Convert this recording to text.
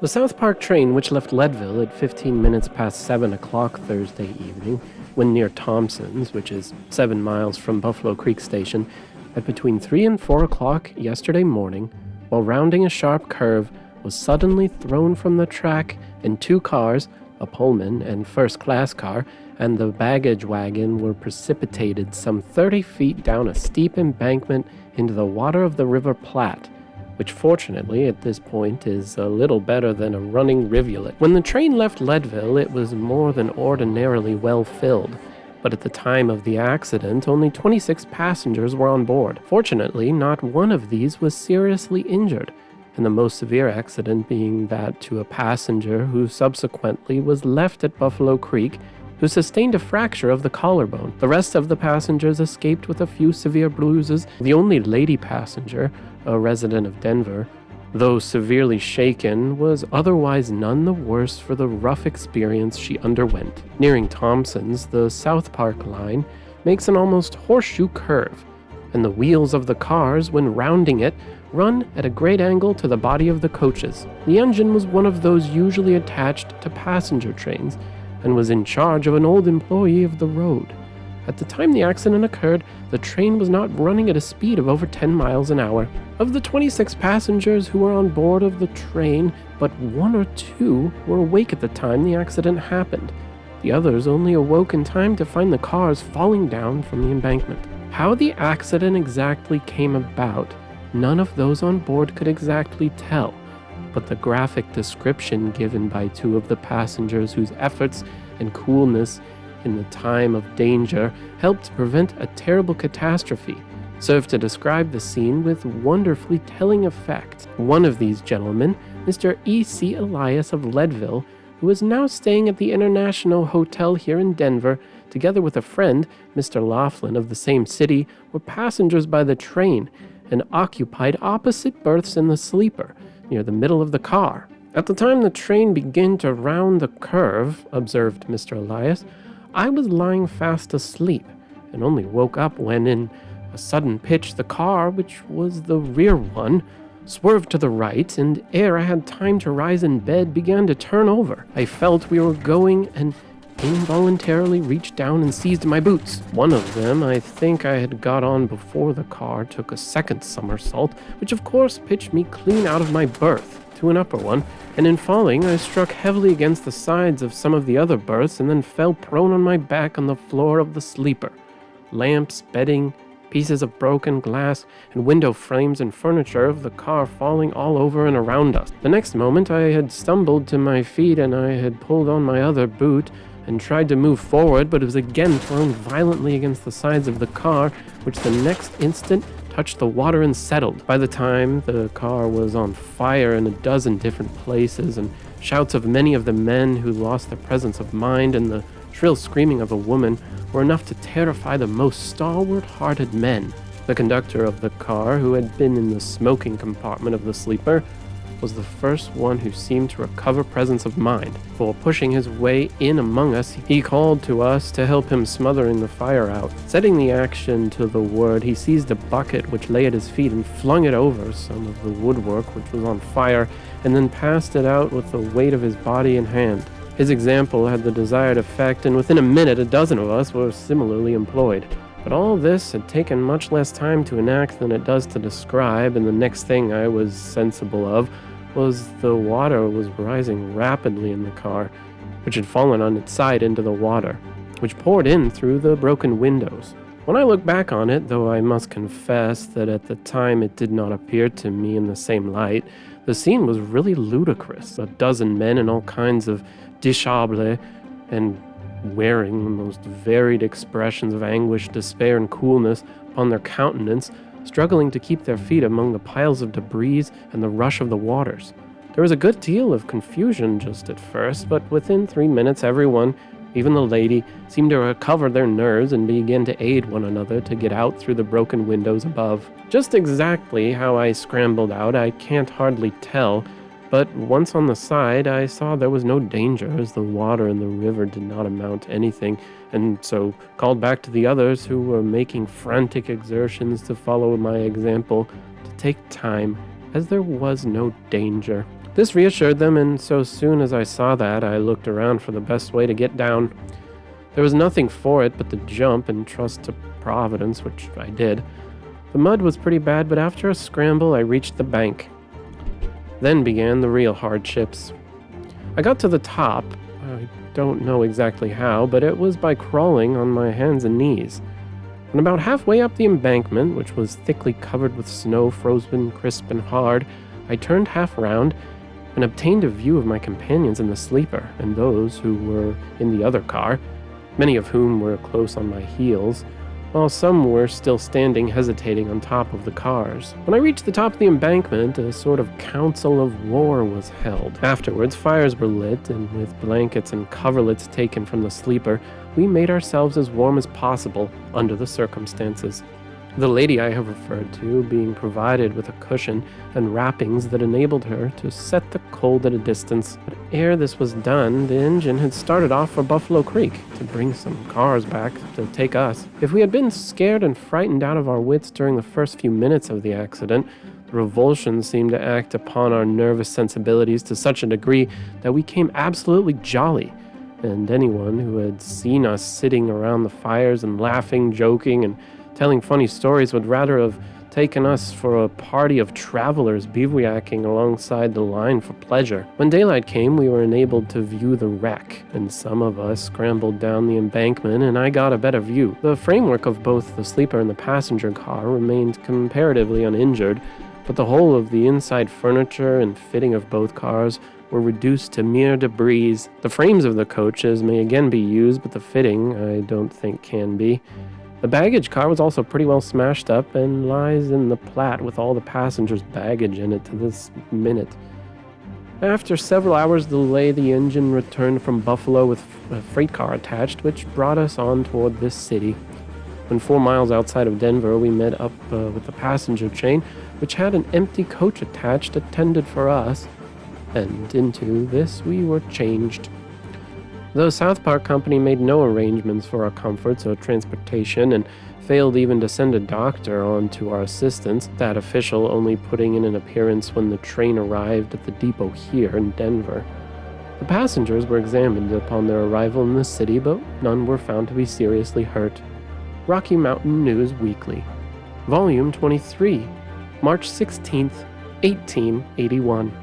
The South Park train, which left Leadville at 15 minutes past 7 o'clock Thursday evening, when near Thompson's, which is 7 miles from Buffalo Creek Station, at between 3 and 4 o'clock yesterday morning, while rounding a sharp curve, was suddenly thrown from the track, and two cars, a Pullman and first-class car, and the baggage wagon were precipitated some 30 feet down a steep embankment into the water of the River Platte, which fortunately at this point is a little better than a running rivulet. When the train left Leadville, it was more than ordinarily well filled, but at the time of the accident, only 26 passengers were on board. Fortunately, not one of these was seriously injured, and the most severe accident being that to a passenger who subsequently was left at Buffalo Creek, who sustained a fracture of the collarbone. The rest of the passengers escaped with a few severe bruises. The only lady passenger, a resident of Denver, though severely shaken, was otherwise none the worse for the rough experience she underwent. Nearing Thompson's, the South Park line makes an almost horseshoe curve, and the wheels of the cars, when rounding it, run at a great angle to the body of the coaches. The engine was one of those usually attached to passenger trains, and was in charge of an old employee of the road. At the time the accident occurred, the train was not running at a speed of over 10 miles an hour. Of the 26 passengers who were on board of the train, but one or two were awake at the time the accident happened. The others only awoke in time to find the cars falling down from the embankment. How the accident exactly came about, none of those on board could exactly tell, but the graphic description given by two of the passengers whose efforts and coolness in the time of danger helped prevent a terrible catastrophe served to describe the scene with wonderfully telling effect. One of these gentlemen, Mr. E.C. Elias of Leadville, who is now staying at the International Hotel here in Denver, together with a friend, Mr. Laughlin of the same city, were passengers by the train and occupied opposite berths in the sleeper, near the middle of the car. At the time the train began to round the curve, observed Mr. Elias, I was lying fast asleep, and only woke up when, in a sudden pitch, the car, which was the rear one, swerved to the right, and ere I had time to rise in bed, began to turn over. I felt we were going, and involuntarily reached down and seized my boots. One of them, I think I had got on before the car, took a second somersault, which of course pitched me clean out of my berth to an upper one, and in falling I struck heavily against the sides of some of the other berths and then fell prone on my back on the floor of the sleeper. Lamps, bedding, pieces of broken glass, and window frames and furniture of the car falling all over and around us. The next moment I had stumbled to my feet and I had pulled on my other boot and tried to move forward, but it was again thrown violently against the sides of the car, which the next instant touched the water and settled. By the time the car was on fire in a dozen different places, and shouts of many of the men who lost their presence of mind and the shrill screaming of a woman were enough to terrify the most stalwart-hearted men. The conductor of the car, who had been in the smoking compartment of the sleeper, was the first one who seemed to recover presence of mind, for pushing his way in among us, he called to us to help him smothering the fire out. Setting the action to the word, he seized a bucket which lay at his feet and flung it over some of the woodwork which was on fire, and then passed it out with the weight of his body and hand. His example had the desired effect, and within a minute a dozen of us were similarly employed. But all this had taken much less time to enact than it does to describe, and the next thing I was sensible of was the water was rising rapidly in the car, which had fallen on its side into the water, which poured in through the broken windows. When I look back on it, though I must confess that at the time it did not appear to me in the same light, the scene was really ludicrous. A dozen men in all kinds of dishabille and wearing the most varied expressions of anguish, despair, and coolness upon their countenance, struggling to keep their feet among the piles of debris and the rush of the waters. There was a good deal of confusion just at first, but within 3 minutes everyone, even the lady, seemed to recover their nerves and began to aid one another to get out through the broken windows above. Just exactly how I scrambled out I can't hardly tell, but once on the side I saw there was no danger, as the water in the river did not amount to anything, and so called back to the others who were making frantic exertions to follow my example to take time, as there was no danger. This reassured them, and so soon as I saw that, I looked around for the best way to get down. There was nothing for it but to jump and trust to Providence, which I did. The mud was pretty bad, but after a scramble, I reached the bank. Then began the real hardships. I got to the top. I don't know exactly how, but it was by crawling on my hands and knees. And about halfway up the embankment, which was thickly covered with snow, frozen crisp and hard, I turned half round and obtained a view of my companions in the sleeper and those who were in the other car, many of whom were close on my heels, while some were still standing hesitating on top of the cars. When I reached the top of the embankment, a sort of council of war was held. Afterwards, fires were lit, and with blankets and coverlets taken from the sleeper, we made ourselves as warm as possible under the circumstances. The lady I have referred to being provided with a cushion and wrappings that enabled her to set the cold at a distance. But ere this was done, the engine had started off for Buffalo Creek to bring some cars back to take us. If we had been scared and frightened out of our wits during the first few minutes of the accident, the revulsion seemed to act upon our nervous sensibilities to such a degree that we became absolutely jolly. And anyone who had seen us sitting around the fires and laughing, joking, and telling funny stories would rather have taken us for a party of travelers bivouacking alongside the line for pleasure. When daylight came, we were enabled to view the wreck, and some of us scrambled down the embankment, and I got a better view. The framework of both the sleeper and the passenger car remained comparatively uninjured, but the whole of the inside furniture and fitting of both cars were reduced to mere debris. The frames of the coaches may again be used, but the fitting, I don't think, can be. The baggage car was also pretty well smashed up and lies in the Platte with all the passengers' baggage in it to this minute. After several hours' delay, the engine returned from Buffalo with a freight car attached, which brought us on toward this city. When 4 miles outside of Denver, we met up with the passenger train, which had an empty coach attached attended for us, and into this we were changed. The South Park Company made no arrangements for our comforts or transportation and failed even to send a doctor on to our assistance, that official only putting in an appearance when the train arrived at the depot here in Denver. The passengers were examined upon their arrival in the city, but none were found to be seriously hurt. Rocky Mountain News Weekly, Volume 23, March 16th, 1881.